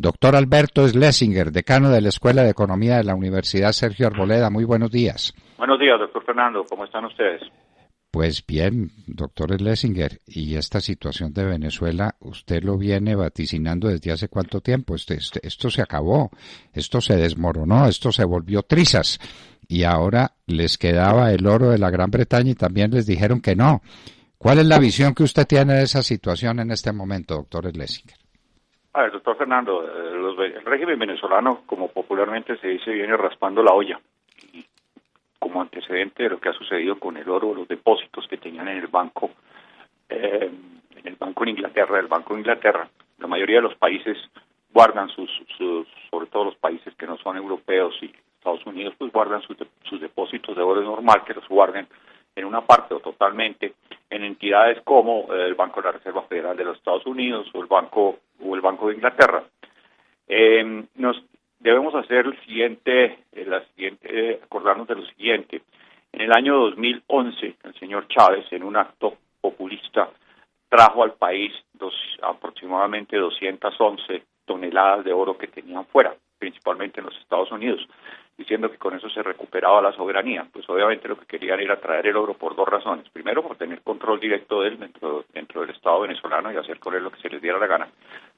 Doctor Alberto Schlesinger, decano de la Escuela de Economía de la Universidad Sergio Arboleda. Muy buenos días. Buenos días, doctor Fernando. ¿Cómo están ustedes? Pues bien, doctor Schlesinger. ¿Y esta situación de Venezuela, usted lo viene vaticinando desde hace cuánto tiempo? Esto se acabó, esto se desmoronó, esto se volvió trizas. Y ahora les quedaba el oro de la Gran Bretaña y también les dijeron que no. ¿Cuál es la visión que usted tiene de esa situación en este momento, doctor Schlesinger? A ver, doctor Fernando, el régimen venezolano, como popularmente se dice, viene raspando la olla. Y como antecedente de lo que ha sucedido con el oro, los depósitos que tenían en el banco en Inglaterra, la mayoría de los países guardan sobre todo los países que no son europeos y Estados Unidos, pues guardan sus depósitos de oro. Es normal que los guarden en una parte o totalmente en entidades como el Banco de la Reserva Federal de los Estados Unidos o el Banco de Inglaterra. Nos debemos hacer acordarnos de lo siguiente. En el año 2011, el señor Chávez, en un acto populista, trajo al país aproximadamente 211 toneladas de oro que tenían fuera, principalmente en los Estados Unidos, diciendo que con eso se recuperaba la soberanía. Pues obviamente lo que querían era traer el oro por dos razones. Primero, por tener control directo de él dentro del Estado venezolano y hacer con él lo que se les diera la gana.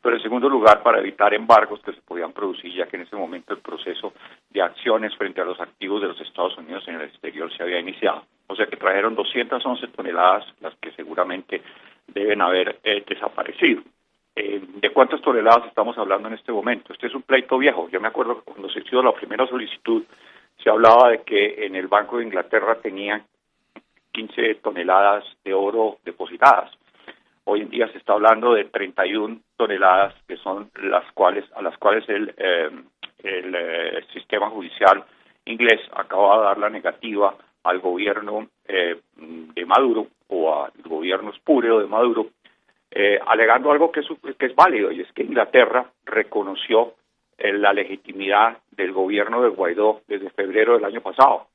Pero en segundo lugar, para evitar embargos que se podían producir, ya que en ese momento el proceso de acciones frente a los activos de los Estados Unidos en el exterior se había iniciado. O sea que trajeron 211 toneladas, las que seguramente deben haber desaparecido. ¿De cuántas toneladas estamos hablando en este momento? Este es un pleito viejo. Yo me acuerdo que cuando se hizo la primera solicitud se hablaba de que en el Banco de Inglaterra tenían 15 toneladas de oro depositadas. Hoy en día se está hablando de 31 toneladas, que son a las cuales el sistema judicial inglés acaba de dar la negativa al gobierno de Maduro o al gobierno espurio de Maduro, alegando algo que es válido, y es que Inglaterra reconoció la legitimidad del gobierno de Guaidó desde febrero del año pasado.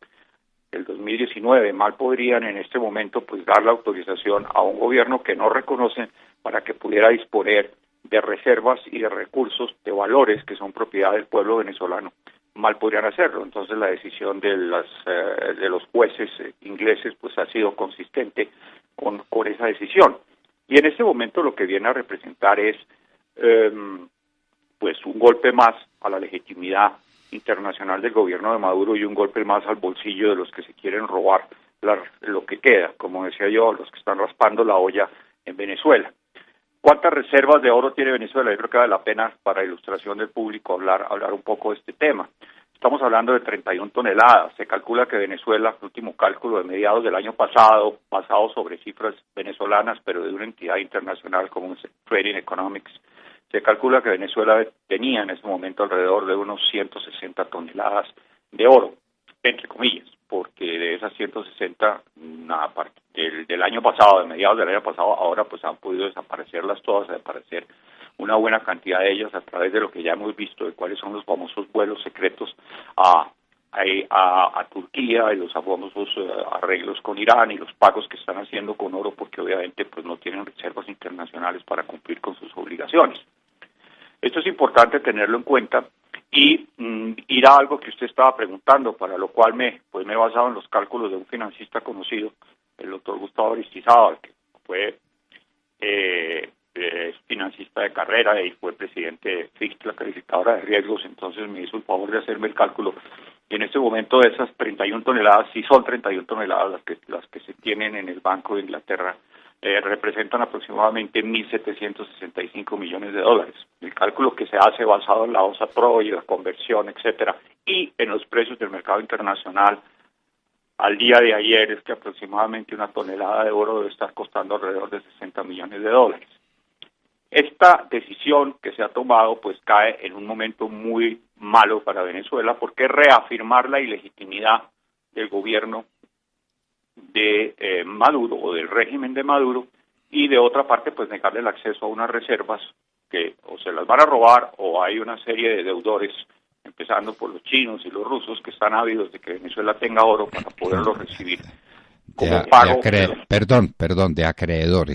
El 2019, mal podrían en este momento pues dar la autorización a un gobierno que no reconocen para que pudiera disponer de reservas y de recursos, de valores que son propiedad del pueblo venezolano. Mal podrían hacerlo. Entonces la decisión de los jueces ingleses pues ha sido consistente con esa decisión. Y en este momento lo que viene a representar es pues un golpe más a la legitimidad internacional del gobierno de Maduro y un golpe más al bolsillo de los que se quieren robar lo que queda, como decía yo, los que están raspando la olla en Venezuela. ¿Cuántas reservas de oro tiene Venezuela? Yo creo que vale la pena, para ilustración del público, hablar un poco de este tema. Estamos hablando de 31 toneladas. Se calcula que Venezuela, el último cálculo de mediados del año pasado, basado sobre cifras venezolanas, pero de una entidad internacional como Trading Economics, se calcula que Venezuela tenía en ese momento alrededor de unos 160 toneladas de oro, entre comillas, porque de esas 160, del año pasado, de mediados del año pasado, ahora pues han podido desaparecerlas todas, desaparecer una buena cantidad de ellas a través de lo que ya hemos visto, de cuáles son los famosos vuelos secretos a Turquía y los famosos arreglos con Irán y los pagos que están haciendo con oro, porque obviamente pues no tienen reservas internacionales para cumplir con sus obligaciones. Esto es importante tenerlo en cuenta y ir a algo que usted estaba preguntando, para lo cual me he basado en los cálculos de un financista conocido, el doctor Gustavo Aristizábal, que fue es financista de carrera y fue presidente de FIX, la calificadora de riesgos. Entonces me hizo el favor de hacerme el cálculo, y en este momento de esas 31 toneladas, sí son 31 toneladas las que se tienen en el Banco de Inglaterra, representan aproximadamente 1.765 millones de dólares. El cálculo que se hace basado en la onza pro y la conversión, etcétera, y en los precios del mercado internacional al día de ayer, es que aproximadamente una tonelada de oro debe estar costando alrededor de 60 millones de dólares. Esta decisión que se ha tomado pues cae en un momento muy malo para Venezuela, porque es reafirmar la ilegitimidad del gobierno de Maduro o del régimen de Maduro, y de otra parte pues negarle el acceso a unas reservas que o se las van a robar, o hay una serie de deudores, empezando por los chinos y los rusos, que están ávidos de que Venezuela tenga oro para poderlo recibir como pago. De acreedores. Perdón, de acreedores,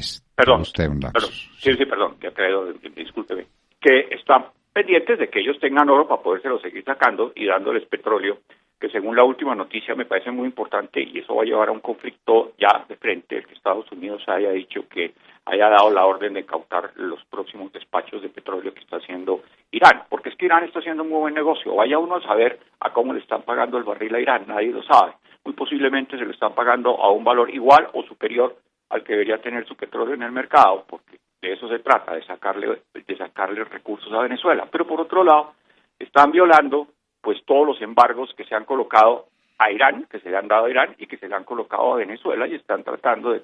discúlpeme, que están pendientes de que ellos tengan oro para podérselo seguir sacando y dándoles petróleo, que según la última noticia me parece muy importante, y eso va a llevar a un conflicto ya de frente, el que Estados Unidos haya dicho que haya dado la orden de cautar los próximos despachos de petróleo que está haciendo Irán, porque es que Irán está haciendo un muy buen negocio. Vaya uno a saber a cómo le están pagando el barril a Irán, nadie lo sabe. Muy posiblemente se le están pagando a un valor igual o superior al que debería tener su petróleo en el mercado, porque de eso se trata, de sacarle recursos a Venezuela. Pero por otro lado, están violando pues todos los embargos que se han colocado a Irán, que se le han dado a Irán y que se le han colocado a Venezuela, y están tratando de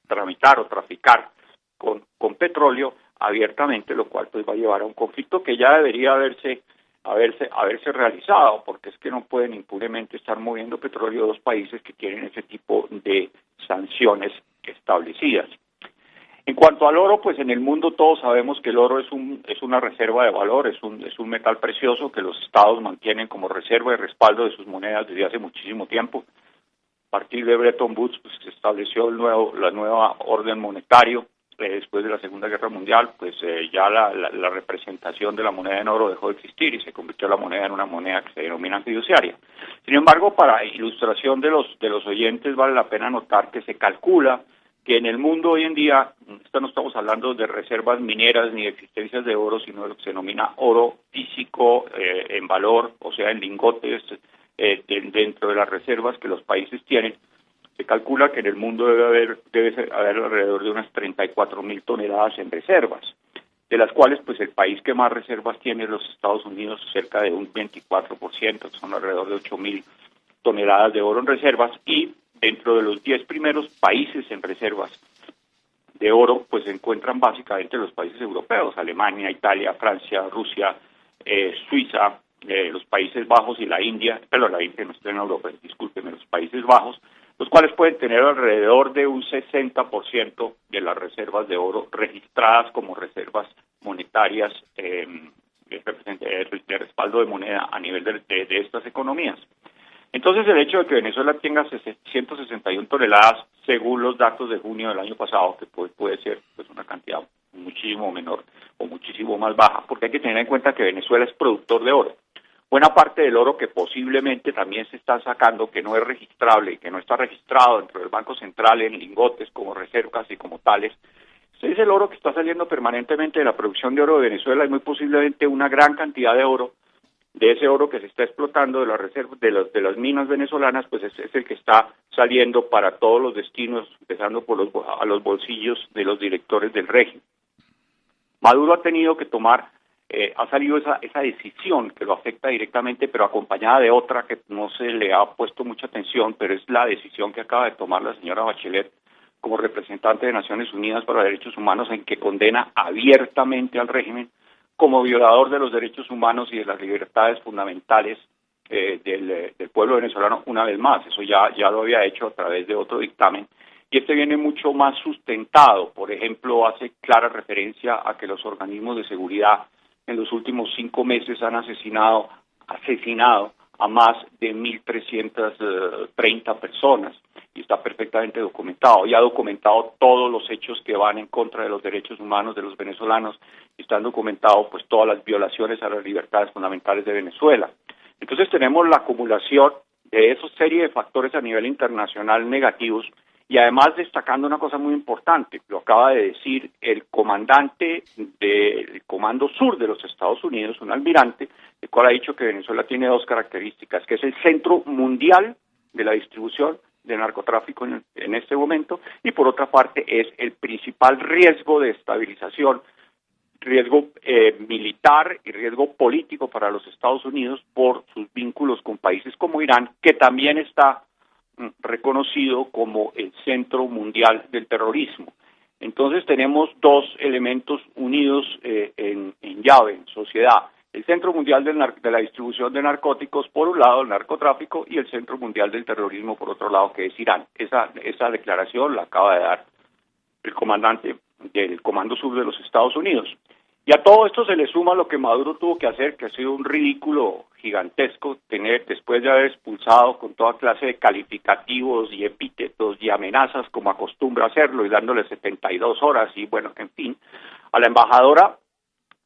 tramitar o traficar con petróleo abiertamente, lo cual pues va a llevar a un conflicto que ya debería haberse realizado, porque es que no pueden impunemente estar moviendo petróleo dos países que tienen ese tipo de sanciones establecidas. En cuanto al oro, pues en el mundo todos sabemos que el oro es una reserva de valor, es un metal precioso que los estados mantienen como reserva y respaldo de sus monedas desde hace muchísimo tiempo. A partir de Bretton Woods pues, se estableció la nueva orden monetario. Después de la Segunda Guerra Mundial, pues ya la representación de la moneda en oro dejó de existir y se convirtió la moneda en una moneda que se denomina fiduciaria. Sin embargo, para ilustración de los oyentes, vale la pena notar que se calcula que en el mundo hoy en día, no estamos hablando de reservas mineras ni de existencias de oro, sino de lo que se denomina oro físico en valor, o sea, en lingotes dentro de las reservas que los países tienen. Se calcula que en el mundo debe haber alrededor de unas 34.000 toneladas en reservas, de las cuales pues el país que más reservas tiene es los Estados Unidos, cerca de un 24%, son alrededor de 8.000 toneladas de oro en reservas, y dentro de los 10 primeros países en reservas de oro, pues se encuentran básicamente los países europeos, Alemania, Italia, Francia, Rusia, Suiza, los Países Bajos y la India, pero la India no está en Europa, discúlpenme, los Países Bajos, los cuales pueden tener alrededor de un 60% de las reservas de oro registradas como reservas monetarias de respaldo de moneda a nivel de estas economías. Entonces, el hecho de que Venezuela tenga 161 toneladas, según los datos de junio del año pasado, que puede ser pues una cantidad muchísimo menor o muchísimo más baja, porque hay que tener en cuenta que Venezuela es productor de oro. Buena parte del oro que posiblemente también se está sacando, que no es registrable y que no está registrado dentro del Banco Central en lingotes como reservas y como tales, es el oro que está saliendo permanentemente de la producción de oro de Venezuela, y muy posiblemente una gran cantidad de oro, de ese oro que se está explotando de las reservas de las minas venezolanas, pues es el que está saliendo para todos los destinos, empezando por a los bolsillos de los directores del régimen. Maduro ha tenido que tomar, ha salido esa decisión que lo afecta directamente, pero acompañada de otra que no se le ha puesto mucha atención, pero es la decisión que acaba de tomar la señora Bachelet como representante de Naciones Unidas para Derechos Humanos, en que condena abiertamente al régimen como violador de los derechos humanos y de las libertades fundamentales del pueblo venezolano una vez más. Eso ya lo había hecho a través de otro dictamen, y este viene mucho más sustentado. Por ejemplo, hace clara referencia a que los organismos de seguridad en los últimos 5 meses han asesinado a más de 1.330 personas, y está perfectamente documentado, y ha documentado todos los hechos que van en contra de los derechos humanos de los venezolanos, y están documentados pues todas las violaciones a las libertades fundamentales de Venezuela. Entonces tenemos la acumulación de esa serie de factores a nivel internacional negativos, y además destacando una cosa muy importante, lo acaba de decir el comandante del Comando Sur de los Estados Unidos, un almirante, el cual ha dicho que Venezuela tiene 2 características, que es el centro mundial de la distribución de narcotráfico en este momento, y por otra parte es el principal riesgo de estabilización, riesgo militar y riesgo político para los Estados Unidos por sus vínculos con países como Irán, que también está reconocido como el centro mundial del terrorismo. Entonces tenemos 2 elementos unidos en llave, en sociedad. El Centro Mundial de la Distribución de Narcóticos, por un lado, el narcotráfico, y el Centro Mundial del Terrorismo, por otro lado, que es Irán. Esa declaración la acaba de dar el comandante del Comando Sur de los Estados Unidos. Y a todo esto se le suma lo que Maduro tuvo que hacer, que ha sido un ridículo gigantesco, después de haber expulsado con toda clase de calificativos y epítetos y amenazas, como acostumbra hacerlo, y dándole 72 horas, y bueno, en fin, a la embajadora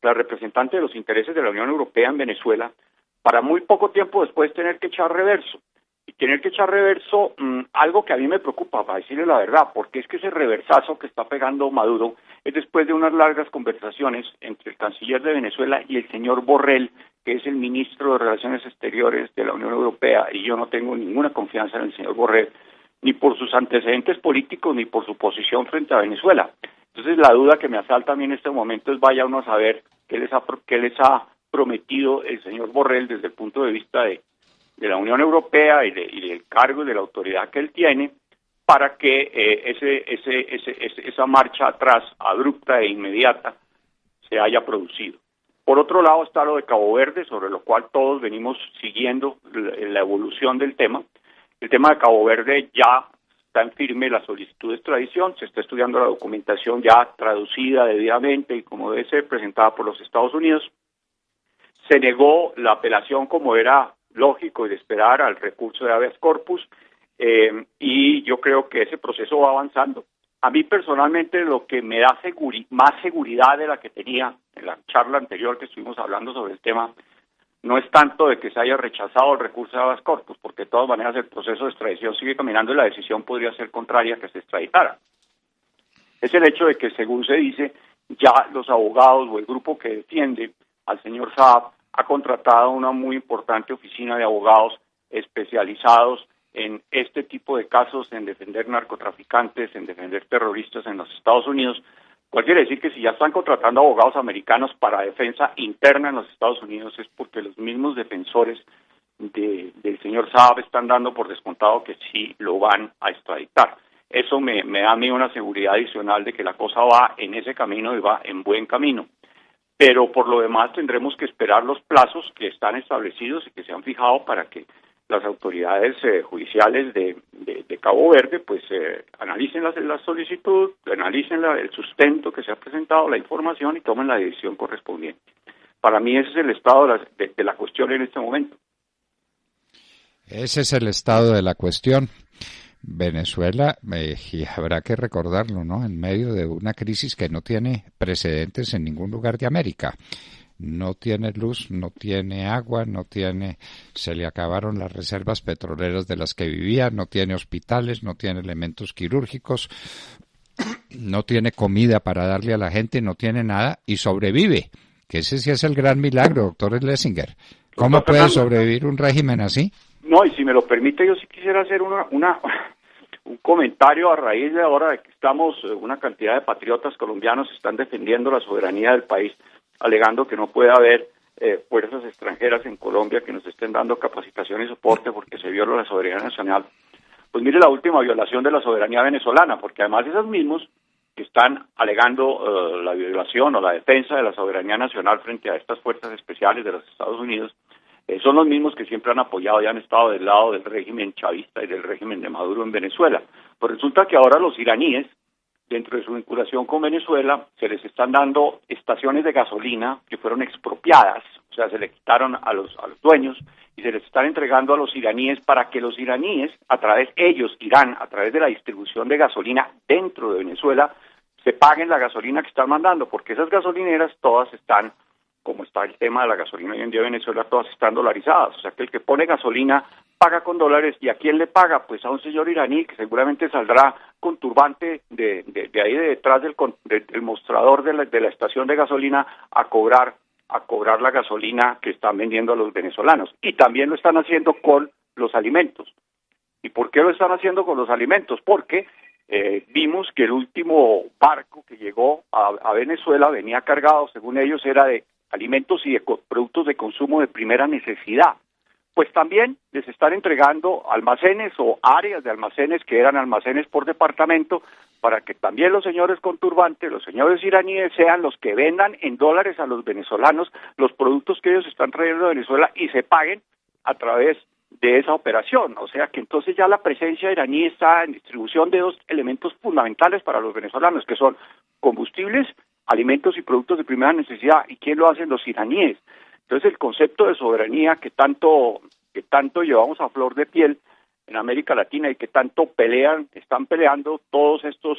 la representante de los intereses de la Unión Europea en Venezuela, para muy poco tiempo después tener que echar reverso. Y tener que echar reverso, algo que a mí me preocupa, para decirle la verdad, porque es que ese reversazo que está pegando Maduro es después de unas largas conversaciones entre el canciller de Venezuela y el señor Borrell, que es el ministro de Relaciones Exteriores de la Unión Europea, y yo no tengo ninguna confianza en el señor Borrell, ni por sus antecedentes políticos, ni por su posición frente a Venezuela. Entonces la duda que me asalta a mí en este momento es vaya uno a saber qué les ha prometido el señor Borrell desde el punto de vista de la Unión Europea y del cargo y de la autoridad que él tiene para que esa marcha atrás abrupta e inmediata se haya producido. Por otro lado está lo de Cabo Verde, sobre lo cual todos venimos siguiendo la evolución del tema. El tema de Cabo Verde ya está en firme la solicitud de extradición, se está estudiando la documentación ya traducida debidamente y como debe ser presentada por los Estados Unidos. Se negó la apelación como era lógico y de esperar al recurso de habeas corpus y yo creo que ese proceso va avanzando. A mí personalmente lo que me da más seguridad de la que tenía en la charla anterior que estuvimos hablando sobre el tema no es tanto de que se haya rechazado el recurso de habeas corpus, porque de todas maneras el proceso de extradición sigue caminando y la decisión podría ser contraria a que se extraditara. Es el hecho de que, según se dice, ya los abogados o el grupo que defiende al señor Saab ha contratado una muy importante oficina de abogados especializados en este tipo de casos, en defender narcotraficantes, en defender terroristas en los Estados Unidos. Cual quiere decir que si ya están contratando abogados americanos para defensa interna en los Estados Unidos es porque los mismos defensores del señor Saab están dando por descontado que sí lo van a extraditar. Eso me da a mí una seguridad adicional de que la cosa va en ese camino y va en buen camino. Pero por lo demás tendremos que esperar los plazos que están establecidos y que se han fijado para que las autoridades judiciales de Cabo Verde pues analicen la solicitud, analicen el sustento que se ha presentado, la información y tomen la decisión correspondiente. Para mí ese es el estado de la cuestión en este momento. Ese es el estado de la cuestión. Venezuela, y habrá que recordarlo, ¿no? En medio de una crisis que no tiene precedentes en ningún lugar de América. No tiene luz, no tiene agua, se le acabaron las reservas petroleras de las que vivía, no tiene hospitales, no tiene elementos quirúrgicos, no tiene comida para darle a la gente, no tiene nada y sobrevive. Que ese sí es el gran milagro, doctor Schlesinger. ¿Cómo puede sobrevivir un régimen así? No, y si me lo permite, yo sí quisiera hacer un comentario a raíz de ahora de que una cantidad de patriotas colombianos están defendiendo la soberanía del país, alegando que no puede haber fuerzas extranjeras en Colombia que nos estén dando capacitación y soporte porque se viola la soberanía nacional. Pues mire la última violación de la soberanía venezolana, porque además esos mismos que están alegando la violación o la defensa de la soberanía nacional frente a estas fuerzas especiales de los Estados Unidos, son los mismos que siempre han apoyado y han estado del lado del régimen chavista y del régimen de Maduro en Venezuela. Pues resulta que ahora los iraníes, dentro de su vinculación con Venezuela, se les están dando estaciones de gasolina que fueron expropiadas, o sea, se le quitaron a los dueños y se les están entregando a los iraníes para que los iraníes, Irán, a través de la distribución de gasolina dentro de Venezuela, se paguen la gasolina que están mandando, porque esas gasolineras todas están, como está el tema de la gasolina hoy en día en Venezuela, todas están dolarizadas, o sea que el que pone gasolina paga con dólares, ¿y a quién le paga? Pues a un señor iraní que seguramente saldrá con turbante de ahí de detrás del mostrador de la estación de gasolina a cobrar la gasolina que están vendiendo a los venezolanos. Y también lo están haciendo con los alimentos. ¿Y por qué lo están haciendo con los alimentos? Porque vimos que el último barco que llegó a Venezuela venía cargado, según ellos, era de alimentos y de productos de consumo de primera necesidad. Pues también les están entregando almacenes o áreas de almacenes que eran almacenes por departamento para que también los señores con turbante, los señores iraníes, sean los que vendan en dólares a los venezolanos los productos que ellos están trayendo de Venezuela y se paguen a través de esa operación. O sea que entonces ya la presencia iraní está en distribución de dos elementos fundamentales para los venezolanos, que son combustibles, alimentos y productos de primera necesidad. ¿Y quién lo hacen? Los iraníes. Entonces el concepto de soberanía que tanto llevamos a flor de piel en América Latina y que tanto están peleando todos estos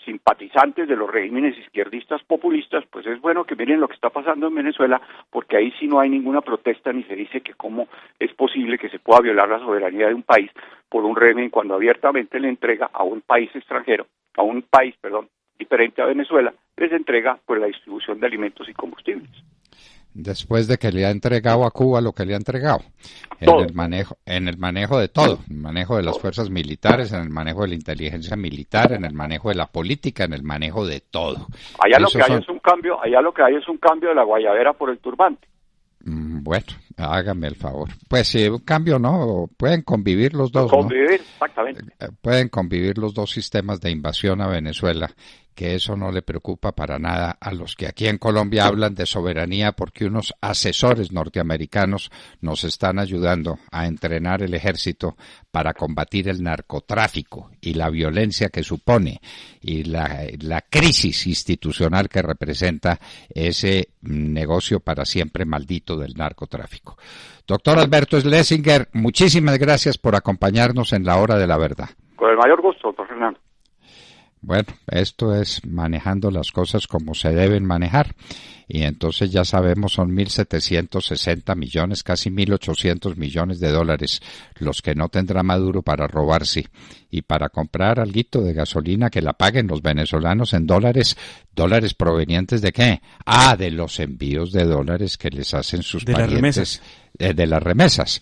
simpatizantes de los regímenes izquierdistas populistas, pues es bueno que miren lo que está pasando en Venezuela, porque ahí sí no hay ninguna protesta ni se dice que cómo es posible que se pueda violar la soberanía de un país por un régimen cuando abiertamente le entrega a un país extranjero, diferente a Venezuela, les entrega pues la distribución de alimentos y combustibles. Después de que le ha entregado a Cuba lo que le ha entregado, Todo. en el manejo de todo, en el manejo de las fuerzas militares, en el manejo de la inteligencia militar, en el manejo de la política, en el manejo de todo. Allá lo que hay es un cambio de la guayabera por el turbante. Bueno, hágame el favor. Pues si un cambio no, pueden convivir los dos, Convivir, ¿no? Exactamente. Pueden convivir los dos sistemas de invasión a Venezuela, que eso no le preocupa para nada a los que aquí en Colombia hablan de soberanía porque unos asesores norteamericanos nos están ayudando a entrenar el ejército para combatir el narcotráfico y la violencia que supone y la crisis institucional que representa ese negocio para siempre maldito del narcotráfico. Doctor Alberto Schlesinger, muchísimas gracias por acompañarnos en la Hora de la Verdad. Con el mayor gusto, doctor Fernando. Bueno, esto es manejando las cosas como se deben manejar. Y entonces ya sabemos, son 1.760 millones, casi 1.800 millones de dólares los que no tendrá Maduro para robarse y para comprar alguito de gasolina que la paguen los venezolanos en dólares. ¿Dólares provenientes de qué? De los envíos de dólares que les hacen sus parientes. De las remesas.